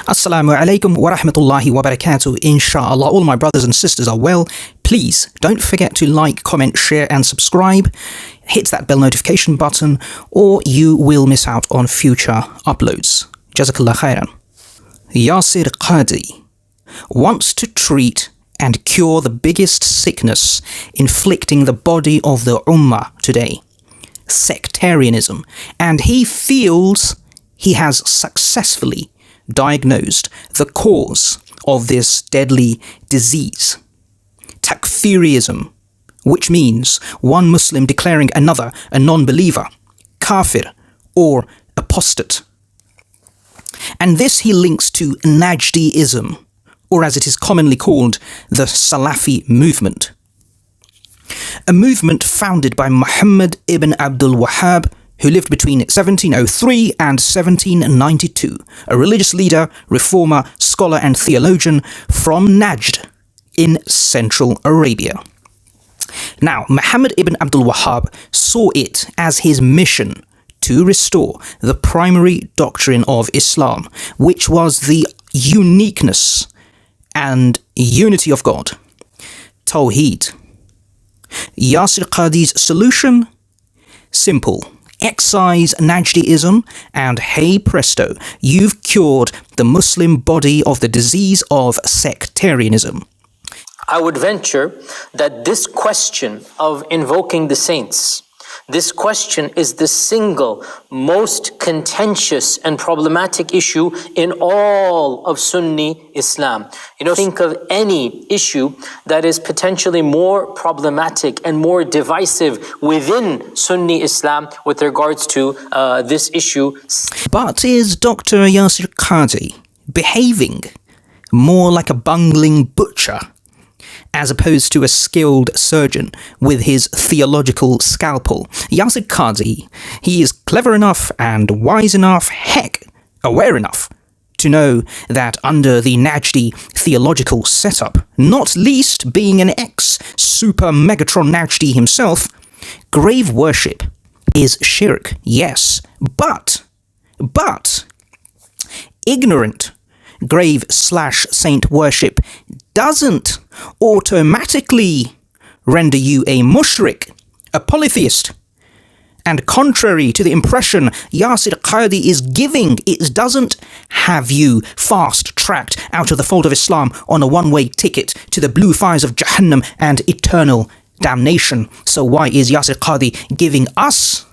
Assalamu alaikum wa rahmatullahi wa barakatuh. Inshallah, all my brothers and sisters are well. Please don't forget to like, comment, share and subscribe. Hit that bell notification button or you will miss out on future uploads. Jazakallah khairan. Yasir Qadhi wants to treat and cure the biggest sickness inflicting the body of the ummah today, sectarianism, and he feels he has successfully diagnosed the cause of this deadly disease. Takfirism, which means one Muslim declaring another a non-believer, kafir or apostate. And this he links to Najdiism, or as it is commonly called, the Salafi movement. A movement founded by Muhammad ibn Abdul Wahhab, who lived between 1703 and 1792, a religious leader, reformer, scholar and theologian from Najd in Central Arabia. Now, Muhammad ibn Abdul Wahhab saw it as his mission to restore the primary doctrine of Islam, which was the uniqueness and unity of God, tawheed. Yasir Qadhi's solution? Simple. Excise Najdiism and hey presto, you've cured the Muslim body of the disease of sectarianism. I would venture that this question of invoking the saints, this question is the single most contentious and problematic issue in all of Sunni Islam. Think of any issue that is potentially more problematic and more divisive within Sunni Islam with regards to this issue. But is Dr. Yasir Qadhi behaving more like a bungling butcher as opposed to a skilled surgeon with his theological scalpel? Yasir Qadhi, he is clever enough and wise enough, heck, aware enough to know that under the Najdi theological setup, not least being an ex-super Megatron Najdi himself, grave worship is shirk, yes, but ignorant grave/saint worship doesn't automatically render you a mushrik, a polytheist. And contrary to the impression Yasir Qadhi is giving, it doesn't have you fast-tracked out of the fold of Islam on a one-way ticket to the blue fires of Jahannam and eternal damnation. So why is Yasir Qadhi giving us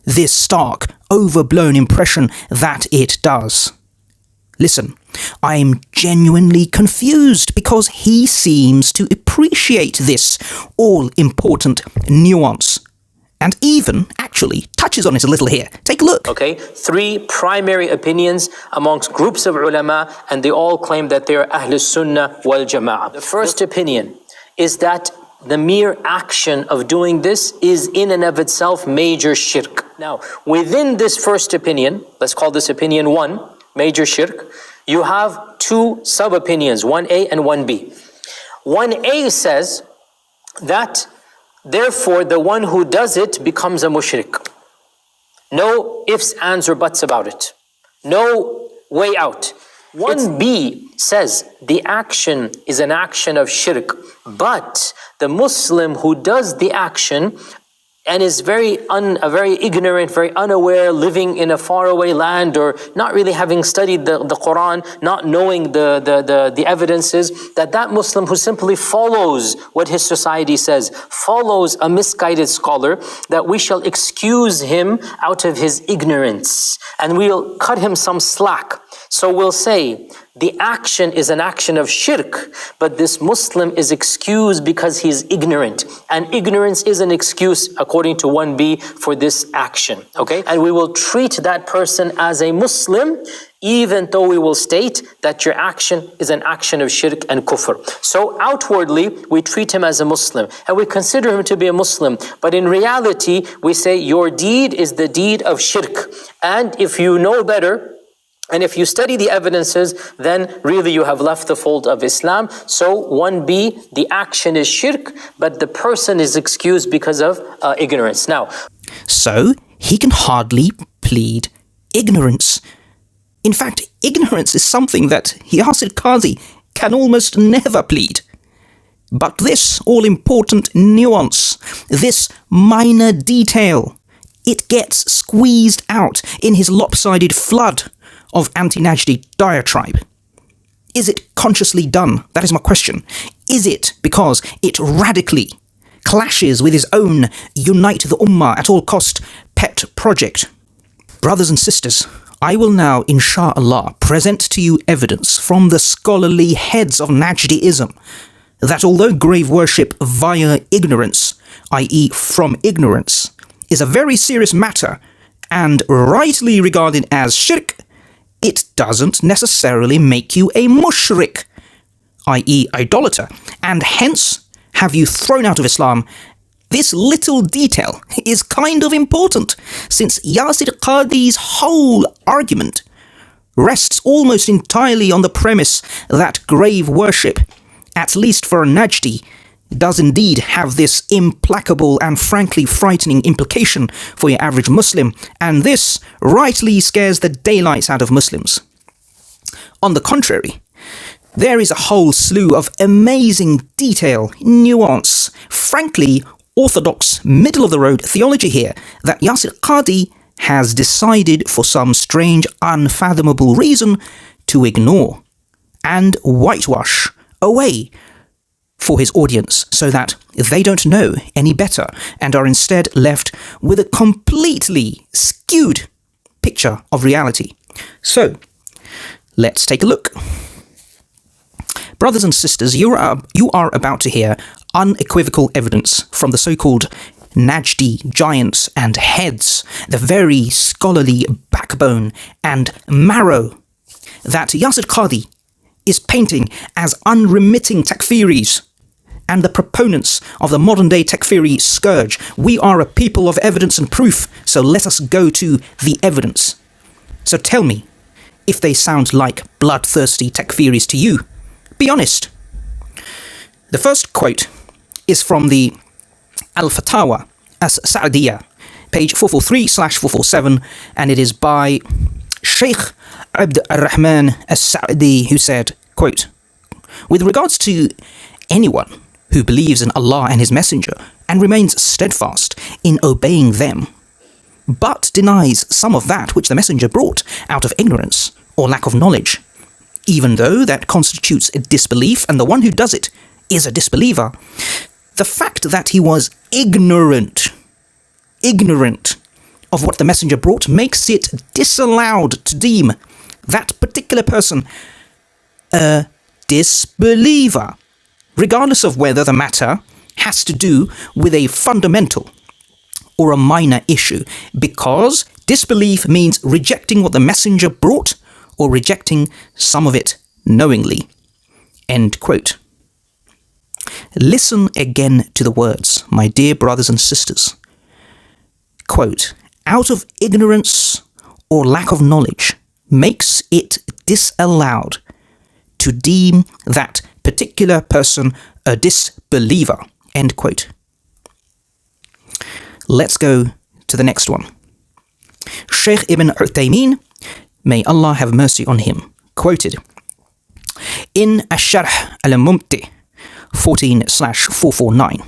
this stark, overblown impression that it does? Listen, I am genuinely confused because he seems to appreciate this all-important nuance and even actually touches on it a little here. Take a look. Okay, three primary opinions amongst groups of ulama, and they all claim that they are Ahl Sunnah wal Jama'ah. The first opinion is that the mere action of doing this is in and of itself major shirk. Now, within this first opinion, let's call this opinion 1, major shirk, you have two sub-opinions, 1A and 1B. 1A says that therefore the one who does it becomes a mushrik. No ifs, ands or buts about it. No way out. 1B says the action is an action of shirk, but the Muslim who does the action and is very ignorant, very unaware, living in a faraway land or not really having studied the Quran, not knowing the evidences, that Muslim who simply follows what his society says, follows a misguided scholar, that we shall excuse him out of his ignorance and we'll cut him some slack. So we'll say the action is an action of shirk, but this Muslim is excused because he's ignorant. And ignorance is an excuse, according to 1B, for this action. Okay? And we will treat that person as a Muslim, even though we will state that your action is an action of shirk and kufr. So outwardly, we treat him as a Muslim, and we consider him to be a Muslim. But in reality, we say your deed is the deed of shirk. And if you know better, and if you study the evidences, then really you have left the fold of Islam. So 1B, the action is shirk, but the person is excused because of ignorance. Now, so he can hardly plead ignorance. In fact, ignorance is something that Yasir Qadhi can almost never plead. But this all-important nuance, this minor detail, it gets squeezed out in his lopsided flood of anti-Najdi diatribe. Is it consciously done? That is my question. Is it because it radically clashes with his own unite the ummah at all cost pet project? Brothers and sisters, I will now, insha'Allah, present to you evidence from the scholarly heads of Najdiism that although grave worship via ignorance, i.e. from ignorance, is a very serious matter and rightly regarded as shirk, it doesn't necessarily make you a mushrik, i.e. idolater, and hence have you thrown out of Islam. This little detail is kind of important, since Yasir Qadhi's whole argument rests almost entirely on the premise that grave worship, at least for a Najdi, does indeed have this implacable and frankly frightening implication for your average Muslim, and this rightly scares the daylights out of Muslims. On the contrary, there is a whole slew of amazing detail, nuance, frankly orthodox, middle-of-the-road theology here that Yasir Qadhi has decided for some strange, unfathomable reason to ignore and whitewash away for his audience so that they don't know any better and are instead left with a completely skewed picture of reality. So, let's take a look. Brothers and sisters, you are about to hear unequivocal evidence from the so-called Najdi giants and heads, the very scholarly backbone and marrow that Yasir Qadhi is painting as unremitting takfiris and the proponents of the modern-day takfiri scourge. We are a people of evidence and proof, so let us go to the evidence. So tell me if they sound like bloodthirsty takfiris to you. Be honest. The first quote is from the Al-Fatawa As-Sa'diyah, page 443/447, and it is by Sheikh Abd al-Rahman As-Sa'di, who said, quote, "With regards to anyone who believes in Allah and His Messenger and remains steadfast in obeying them, but denies some of that which the Messenger brought out of ignorance or lack of knowledge, even though that constitutes a disbelief and the one who does it is a disbeliever, the fact that he was ignorant of what the Messenger brought makes it disallowed to deem that particular person a disbeliever, regardless of whether the matter has to do with a fundamental or a minor issue, because disbelief means rejecting what the Messenger brought or rejecting some of it knowingly." End quote. Listen again to the words, my dear brothers and sisters. Quote, "Out of ignorance or lack of knowledge makes it disallowed to deem that particular person a disbeliever." End quote. Let's go to the next one. Sheikh Ibn Uthaymeen, may Allah have mercy on him, quoted in Asharh al-Mumti 14/449,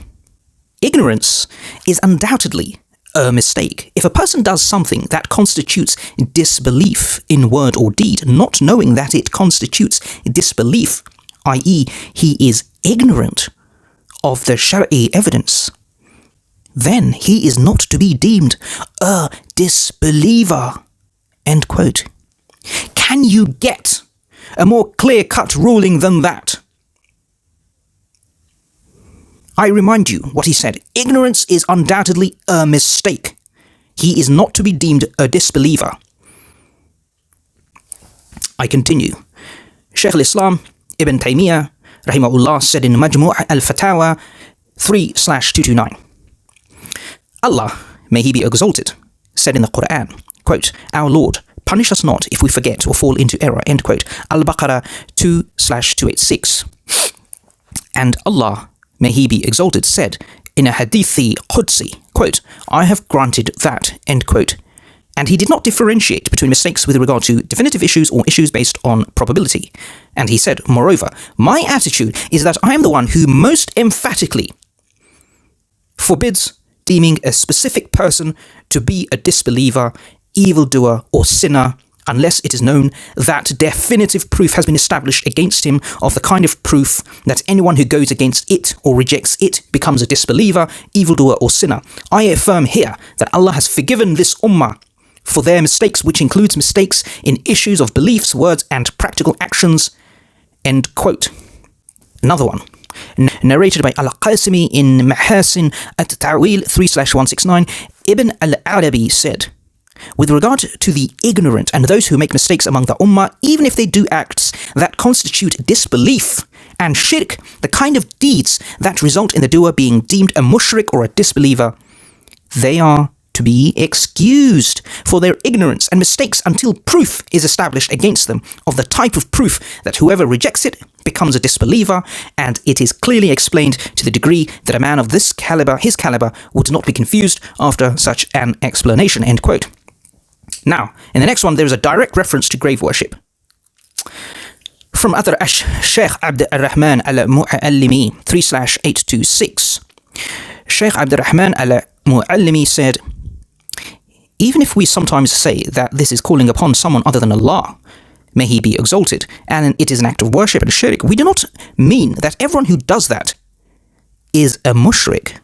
"Ignorance is undoubtedly a mistake. If a person does something that constitutes disbelief in word or deed, not knowing that it constitutes disbelief, i.e. he is ignorant of the Shari'i evidence, then he is not to be deemed a disbeliever." End quote. Can you get a more clear-cut ruling than that? I remind you what he said. Ignorance is undoubtedly a mistake. He is not to be deemed a disbeliever. I continue. Shaykh al-Islam Ibn Taymiyyah, rahimahullah, said in Majmu' al-Fatawa 3/229, "Allah, may He be exalted, said in the Quran, quote, 'Our Lord, punish us not if we forget or fall into error,' end quote. Al-Baqarah 2/286. And Allah, may He be exalted, said in a Hadithi Qudsi, quote, 'I have granted that,' end quote. And he did not differentiate between mistakes with regard to definitive issues or issues based on probability. And he said, moreover, my attitude is that I am the one who most emphatically forbids deeming a specific person to be a disbeliever, evildoer, or sinner, unless it is known that definitive proof has been established against him of the kind of proof that anyone who goes against it or rejects it becomes a disbeliever, evildoer, or sinner. I affirm here that Allah has forgiven this ummah for their mistakes, which includes mistakes in issues of beliefs, words, and practical actions. End quote. Another one. Narrated by Al-Qasimi in Mahasin at-Ta'wil 3/169, Ibn al-Arabi said, with regard to the ignorant and those who make mistakes among the ummah, even if they do acts that constitute disbelief and shirk, the kind of deeds that result in the doer being deemed a mushrik or a disbeliever, they are to be excused for their ignorance and mistakes until proof is established against them of the type of proof that whoever rejects it becomes a disbeliever, and it is clearly explained to the degree that a man of this caliber, his caliber, would not be confused after such an explanation. End quote. Now, in the next one, there is a direct reference to grave worship. From other Sheikh Abd al-Rahman al-Mu'allimi 3/826, Sheikh Abd al-Rahman al-Mu'allimi said, even if we sometimes say that this is calling upon someone other than Allah, may he be exalted, and it is an act of worship and shirk, we do not mean that everyone who does that is a mushrik.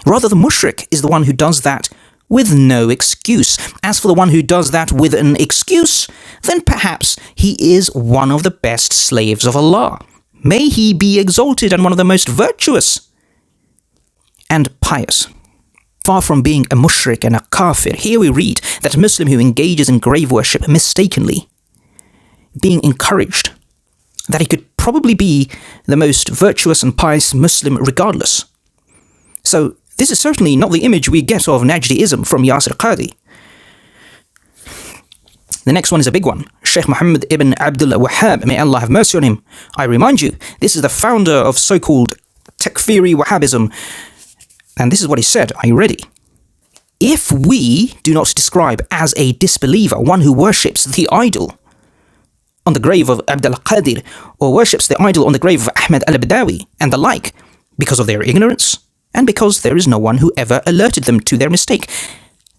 Rather, the mushrik is the one who does that with no excuse. As for the one who does that with an excuse, then perhaps he is one of the best slaves of Allah. May he be exalted, and one of the most virtuous and pious. Far from being a mushrik and a kafir, here we read that a Muslim who engages in grave worship mistakenly, being encouraged, that he could probably be the most virtuous and pious Muslim regardless. So this is certainly not the image we get of Najdiism from Yasir Qadhi. The next one is a big one. Sheikh Muhammad ibn Abdul Wahhab, may Allah have mercy on him. I remind you, this is the founder of so-called Takfiri Wahhabism. And this is what he said. Are you ready? If we do not describe as a disbeliever one who worships the idol on the grave of Abd al-Qadir, or worships the idol on the grave of Ahmad al-Badawi and the like, because of their ignorance, and because there is no one who ever alerted them to their mistake,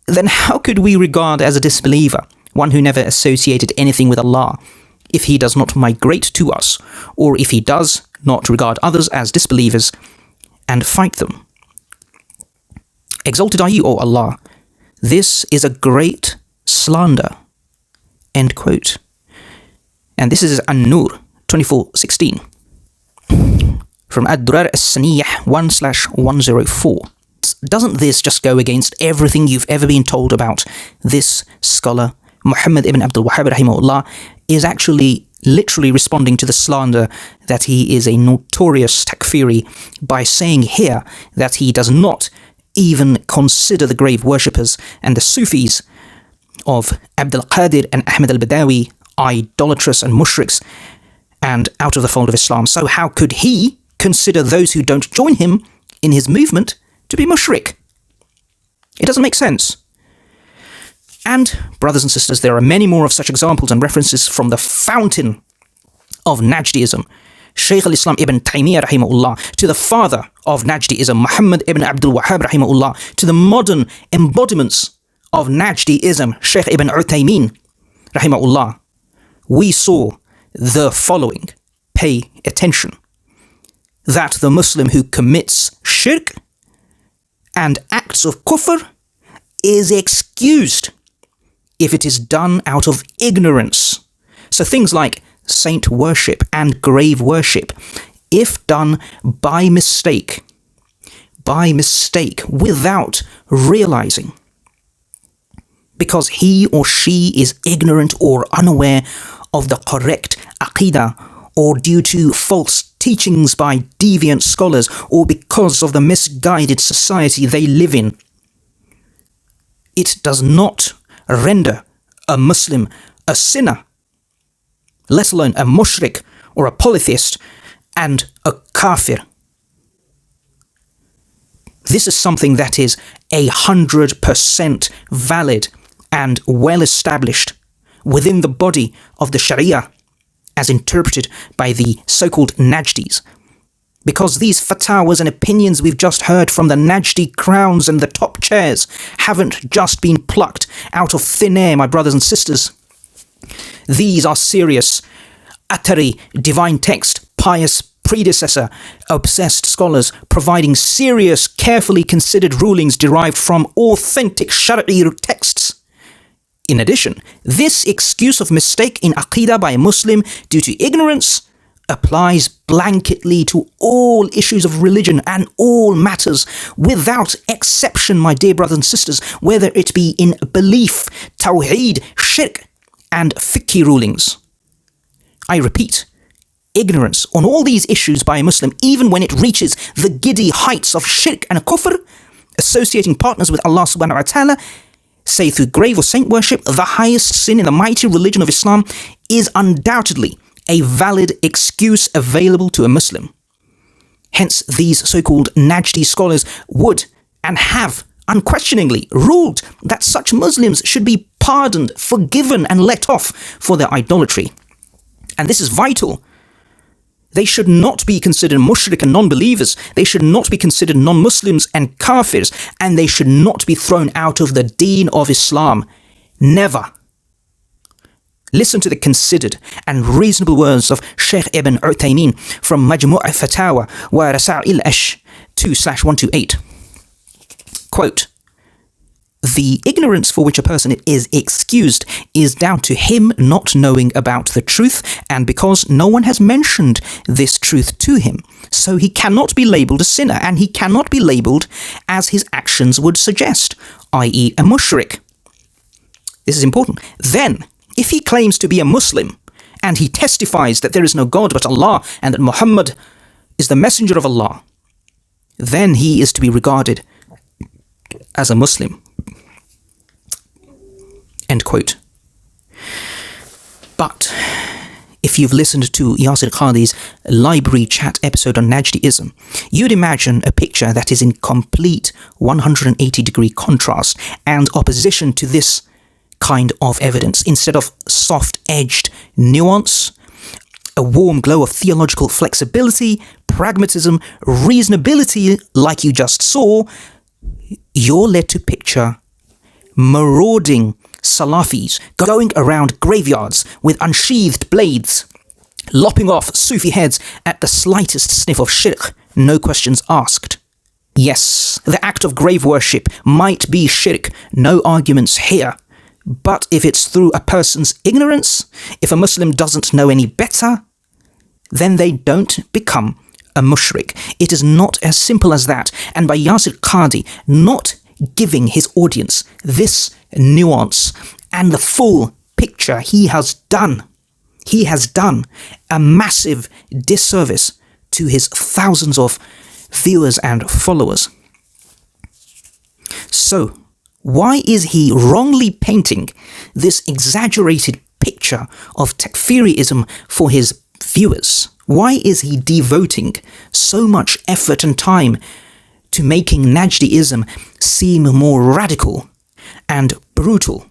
then how could we regard as a disbeliever one who never associated anything with Allah, if he does not migrate to us, or if he does not regard others as disbelievers and fight them? Exalted are you, O Allah. This is a great slander. End quote. And this is An-Nur 24:16. From Ad-Durar As-Saniyah 1/104. Doesn't this just go against everything you've ever been told about this scholar, Muhammad ibn Abdul Wahhab rahimahullah, is actually literally responding to the slander that he is a notorious takfiri by saying here that he does not even consider the grave worshippers and the Sufis of Abdul Qadir and Ahmad al-Badawi idolatrous and mushriks and out of the fold of Islam. So how could he consider those who don't join him in his movement to be mushrik? It doesn't make sense. And, brothers and sisters, there are many more of such examples and references from the fountain of Najdiism, Shaykh al-Islam ibn Taymiyyah rahimahullah, to the father of Najdiism, Muhammad ibn Abdul Wahhab rahimahullah, to the modern embodiments of Najdiism, Shaykh ibn Uthaymeen rahimahullah. We saw the following. Pay attention. That the Muslim who commits shirk and acts of kufr is excused if it is done out of ignorance. So things like saint worship and grave worship, if done by mistake, without realizing, because he or she is ignorant or unaware of the correct aqidah, or due to false teachings by deviant scholars, or because of the misguided society they live in, it does not render a Muslim a sinner, let alone a mushrik or a polytheist and a kafir. This is something that is 100% valid and well established within the body of the Sharia as interpreted by the so-called Najdis. Because these fatwas and opinions we've just heard from the Najdi crowns and the top chairs haven't just been plucked out of thin air, my brothers and sisters. These are serious, Atari, divine text, pious predecessor, obsessed scholars providing serious, carefully considered rulings derived from authentic Shari'i texts. In addition, this excuse of mistake in Aqidah by a Muslim due to ignorance applies blanketly to all issues of religion and all matters without exception, my dear brothers and sisters, whether it be in belief, tawheed, shirk, and fiqh rulings. I repeat, ignorance on all these issues by a Muslim, even when it reaches the giddy heights of shirk and kufr, associating partners with Allah subhanahu wa ta'ala, say through grave or saint worship, the highest sin in the mighty religion of Islam, is undoubtedly a valid excuse available to a Muslim. Hence, these so-called Najdi scholars would and have unquestioningly ruled that such Muslims should be pardoned, forgiven, and let off for their idolatry. And this is vital. They should not be considered mushrik and non-believers. They should not be considered non-Muslims and kafirs, and they should not be thrown out of the deen of Islam. Never. Listen to the considered and reasonable words of Sheikh Ibn Uthaymeen from Majmu' Fatawa wa Rasail Ash 2/128. Quote, "The ignorance for which a person is excused is down to him not knowing about the truth, and because no one has mentioned this truth to him. So he cannot be labelled a sinner, and he cannot be labelled as his actions would suggest, i.e. a mushrik." This is important. Then, if he claims to be a Muslim, and he testifies that there is no God but Allah, and that Muhammad is the messenger of Allah, then he is to be regarded as a Muslim. End quote. But if you've listened to Yasir Qadhi's library chat episode on Najdiism, you'd imagine a picture that is in complete 180-degree contrast and opposition to this kind of evidence. Instead of soft-edged nuance, a warm glow of theological flexibility, pragmatism, reasonability, like you just saw, you're led to picture marauding Salafis going around graveyards with unsheathed blades, lopping off Sufi heads at the slightest sniff of shirk, no questions asked. Yes, the act of grave worship might be shirk, no arguments here. But if it's through a person's ignorance, if a Muslim doesn't know any better, then they don't become a mushrik. It is not as simple as that. And by Yasir Qadhi not giving his audience this nuance and the full picture, he has done a massive disservice to his thousands of viewers and followers. So, why is he wrongly painting this exaggerated picture of takfiriism for his viewers? Why is he devoting so much effort and time to making Najdiism seem more radical and brutal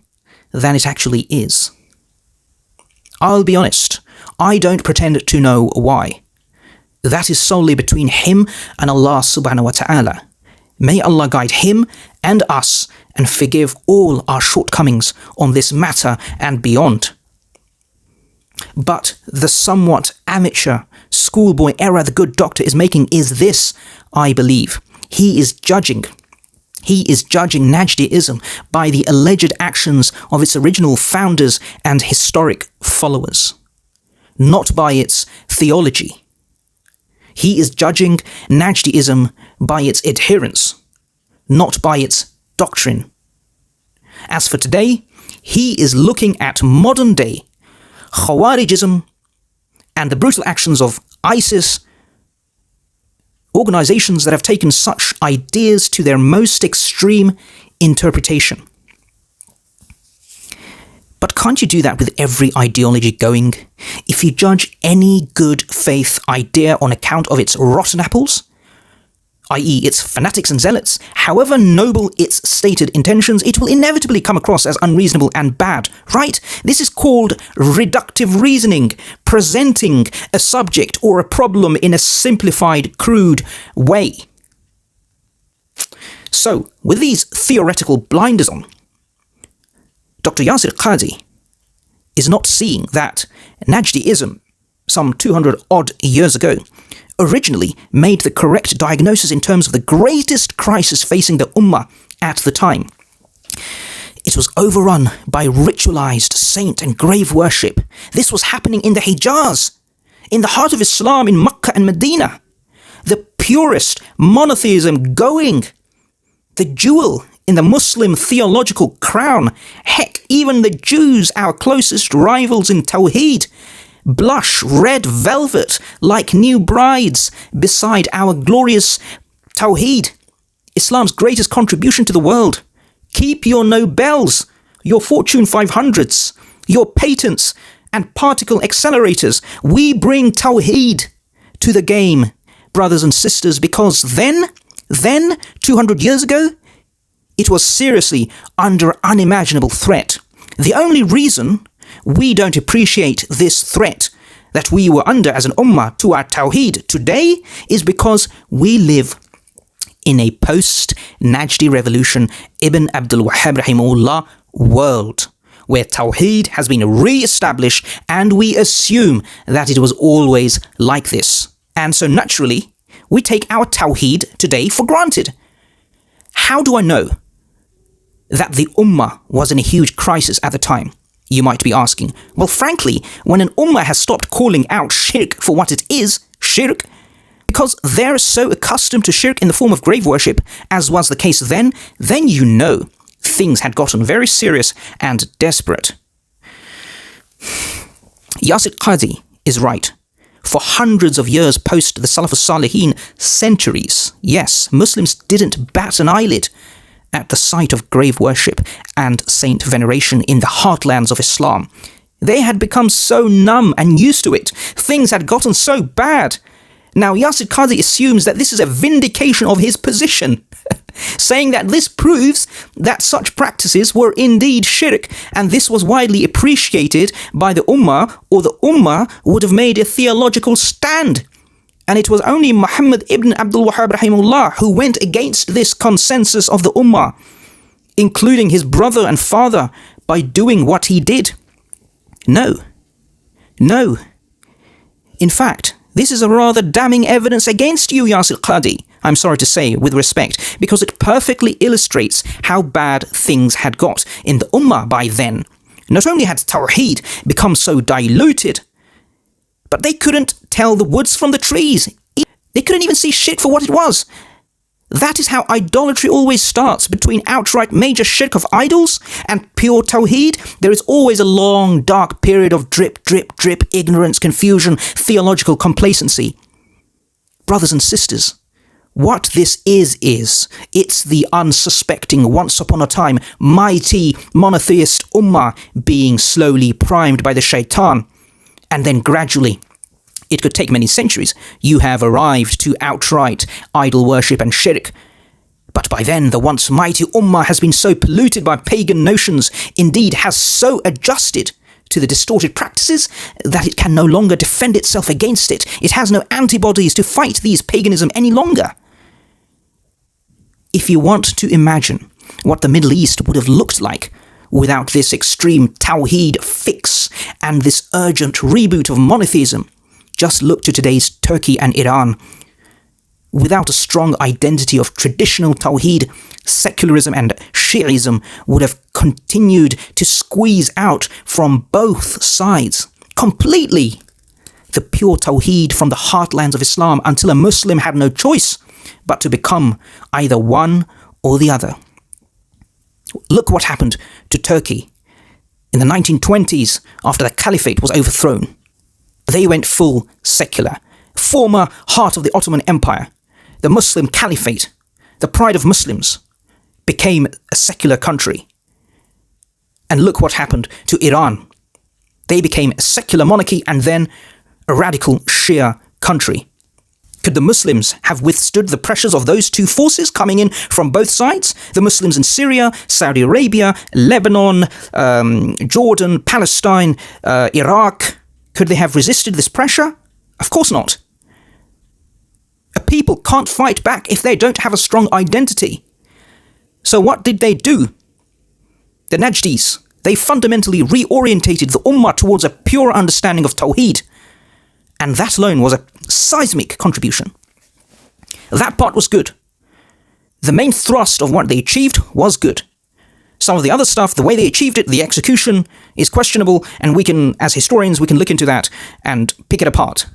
than it actually is? I'll be honest, I don't pretend to know why. That is solely between him and Allah subhanahu wa ta'ala. May Allah guide him and us and forgive all our shortcomings on this matter and beyond. But the somewhat amateur schoolboy error the good doctor is making is this, I believe. He is judging Najdiism by the alleged actions of its original founders and historic followers, not by its theology. He is judging Najdiism by its adherents, not by its doctrine. As for today, he is looking at modern-day Khawarijism and the brutal actions of ISIS, organizations that have taken such ideas to their most extreme interpretation. But can't you do that with every ideology going? If you judge any good faith idea on account of its rotten apples, i.e. its fanatics and zealots, however noble its stated intentions, it will inevitably come across as unreasonable and bad, right? This is called reductive reasoning, presenting a subject or a problem in a simplified, crude way. So, with these theoretical blinders on, Dr. Yasir Qadhi is not seeing that Najdiism, some 200 odd years ago, originally made the correct diagnosis in terms of the greatest crisis facing the Ummah at the time. It was overrun by ritualized saint and grave worship. This was happening in the Hijaz, in the heart of Islam, in Makkah and Medina. The purest monotheism going, the jewel in the Muslim theological crown. Heck, even the Jews, our closest rivals in tawheed, blush red velvet like new brides beside our glorious tawheed, Islam's greatest contribution to the world. Keep your Nobels, your Fortune 500s, your patents and particle accelerators. We bring tawheed to the game, brothers and sisters, because then, 200 years ago, it was seriously under unimaginable threat. The only reason we don't appreciate this threat that we were under as an ummah to our tawheed today is because we live in a post-Najdi revolution, Ibn Abdul Wahhab rahimahullah world, where tawheed has been re-established and we assume that it was always like this. And so naturally, we take our tawheed today for granted. How do I know that the ummah was in a huge crisis at the time? You might be asking. Well, frankly, when an ummah has stopped calling out shirk for what it is, shirk, because they're so accustomed to shirk in the form of grave worship, as was the case then you know things had gotten very serious and desperate. Yasir Qadhi is right. For hundreds of years post the Salaf al-Salihin, centuries, yes, Muslims didn't bat an eyelid at the sight of grave worship and saint veneration in the heartlands of Islam. They had become so numb and used to it. Things had gotten so bad. Now Yasir Qadhi assumes that this is a vindication of his position, saying that this proves that such practices were indeed shirk, and this was widely appreciated by the ummah, or the ummah would have made a theological stand. And it was only Muhammad ibn Abdul Wahhab rahimahullah who went against this consensus of the ummah, including his brother and father, by doing what he did. No. In fact, this is a rather damning evidence against you, Yasir Qadhi, I'm sorry to say, with respect, because it perfectly illustrates how bad things had got in the ummah by then. Not only had tawheed become so diluted, but they couldn't tell the woods from the trees. They couldn't even see shirk for what it was. That is how idolatry always starts. Between outright major shirk of idols and pure tawheed, there is always a long, dark period of drip, ignorance, confusion, theological complacency. Brothers and sisters, what this is it's the unsuspecting, once upon a time, mighty monotheist ummah being slowly primed by the shaitan. And then gradually, it could take many centuries, you have arrived to outright idol worship and shirk. But by then, the once mighty ummah has been so polluted by pagan notions, indeed has so adjusted to the distorted practices, that it can no longer defend itself against it. It has no antibodies to fight these paganism any longer. If you want to imagine what the Middle East would have looked like without this extreme tawheed fix and this urgent reboot of monotheism, just look to today's Turkey and Iran. Without a strong identity of traditional tawheed, secularism and Shi'ism would have continued to squeeze out from both sides completely the pure tawheed from the heartlands of Islam until a Muslim had no choice but to become either one or the other. Look what happened to Turkey in the 1920s after the caliphate was overthrown. They went full secular. Former heart of the Ottoman Empire, the Muslim caliphate, the pride of Muslims, became a secular country. And look what happened to Iran. They became a secular monarchy and then a radical Shia country. Could the Muslims have withstood the pressures of those two forces coming in from both sides? The Muslims in Syria, Saudi Arabia, Lebanon, Jordan, Palestine, Iraq. Could they have resisted this pressure? Of course not. A people can't fight back if they don't have a strong identity. So what did they do? The Najdis, they fundamentally reorientated the Ummah towards a pure understanding of tawheed. And that alone was a seismic contribution. That part was good. The main thrust of what they achieved was good. Some of the other stuff, the way they achieved it, the execution, is questionable, and we can, as historians, we can look into that and pick it apart.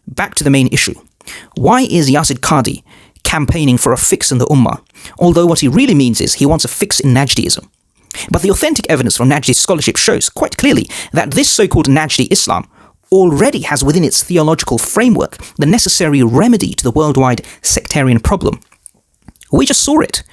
Back to the main issue. Why is Yasir Qadhi campaigning for a fix in the Ummah? Although what he really means is he wants a fix in Najdiism. But the authentic evidence from Najdi scholarship shows quite clearly that this so-called Najdi Islam already has within its theological framework the necessary remedy to the worldwide sectarian problem. We just saw it.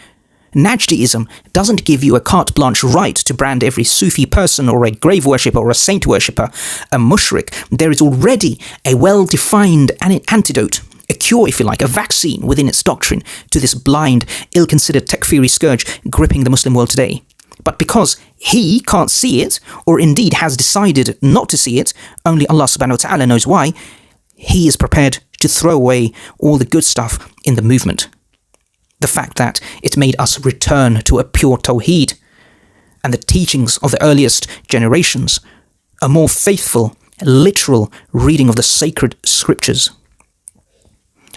Najdiism doesn't give you a carte blanche right to brand every Sufi person or a grave worshipper or a saint worshipper a Mushrik. There is already a well-defined antidote, a cure, if you like, a vaccine within its doctrine to this blind, ill-considered takfiri scourge gripping the Muslim world today. But because he can't see it, or indeed has decided not to see it, only Allah subhanahu wa ta'ala knows why, he is prepared to throw away all the good stuff in the movement. The fact that it made us return to a pure tawheed, and the teachings of the earliest generations, a more faithful, literal reading of the sacred scriptures.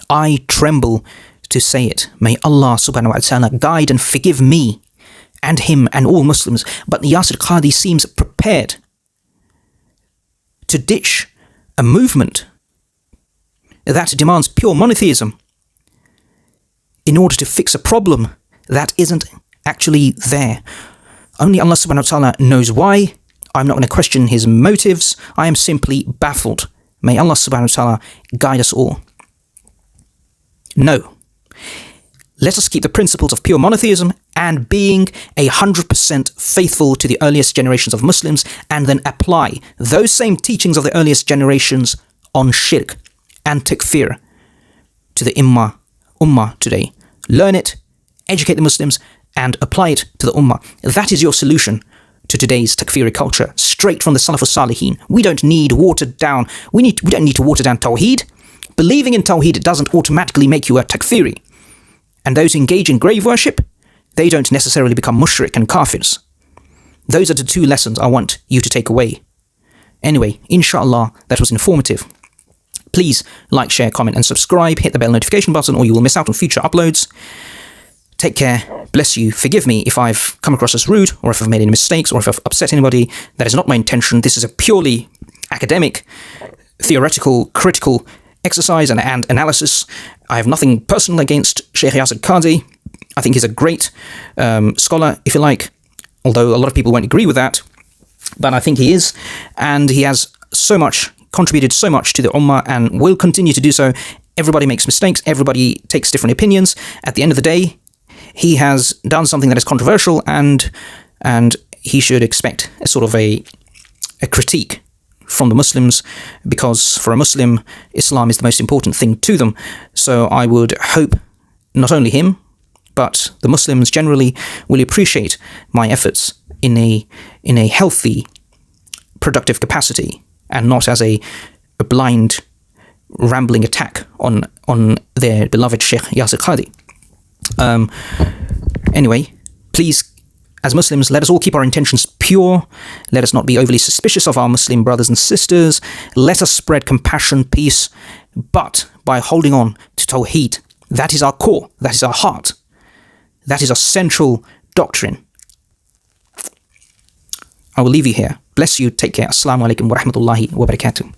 I tremble to say it. May Allah subhanahu wa ta'ala guide and forgive me and him and all Muslims, but Yasir Qadhi seems prepared to ditch a movement that demands pure monotheism in order to fix a problem that isn't actually there. Only Allah subhanahu wa ta'ala knows why. I'm not going to question his motives. I am simply baffled. May Allah subhanahu wa ta'ala guide us all. No. Let us keep the principles of pure monotheism and being 100% faithful to the earliest generations of Muslims, and then apply those same teachings of the earliest generations on shirk and takfir to the ummah today. Learn it, educate the Muslims, and apply it to the ummah. That is your solution to today's takfiri culture, straight from the Salaf al-Salihin. We don't need watered down. We don't need to water down tawheed. Believing in tawheed doesn't automatically make you a takfiri. And those who engage in grave worship, they don't necessarily become mushrik and kafirs. Those are the two lessons I want you to take away. Anyway, inshallah, that was informative. Please like, share, comment, and subscribe. Hit the bell notification button or you will miss out on future uploads. Take care. Bless you. Forgive me if I've come across as rude or if I've made any mistakes or if I've upset anybody. That is not my intention. This is a purely academic, theoretical, critical exercise and analysis. I have nothing personal against Sheikh Yasir Qadhi. I think he's a great scholar, if you like, although a lot of people won't agree with that. But I think he is, and he has contributed so much to the Ummah and will continue to do so. Everybody makes mistakes, everybody takes different opinions. At the end of the day, he has done something that is controversial, and he should expect a sort of a critique from the Muslims, because for a Muslim, Islam is the most important thing to them. So I would hope not only him, but the Muslims generally will appreciate my efforts in a healthy, productive capacity, and not as a blind, rambling attack on their beloved Sheikh Yasir Qadhi. Anyway, please, as Muslims, let us all keep our intentions pure. Let us not be overly suspicious of our Muslim brothers and sisters. Let us spread compassion, peace, but by holding on to tawheed. That is our core. That is our heart. That is our central doctrine. I will leave you here. Bless you. Take care. Assalamu alaikum wa rahmatullahi wa barakatuh.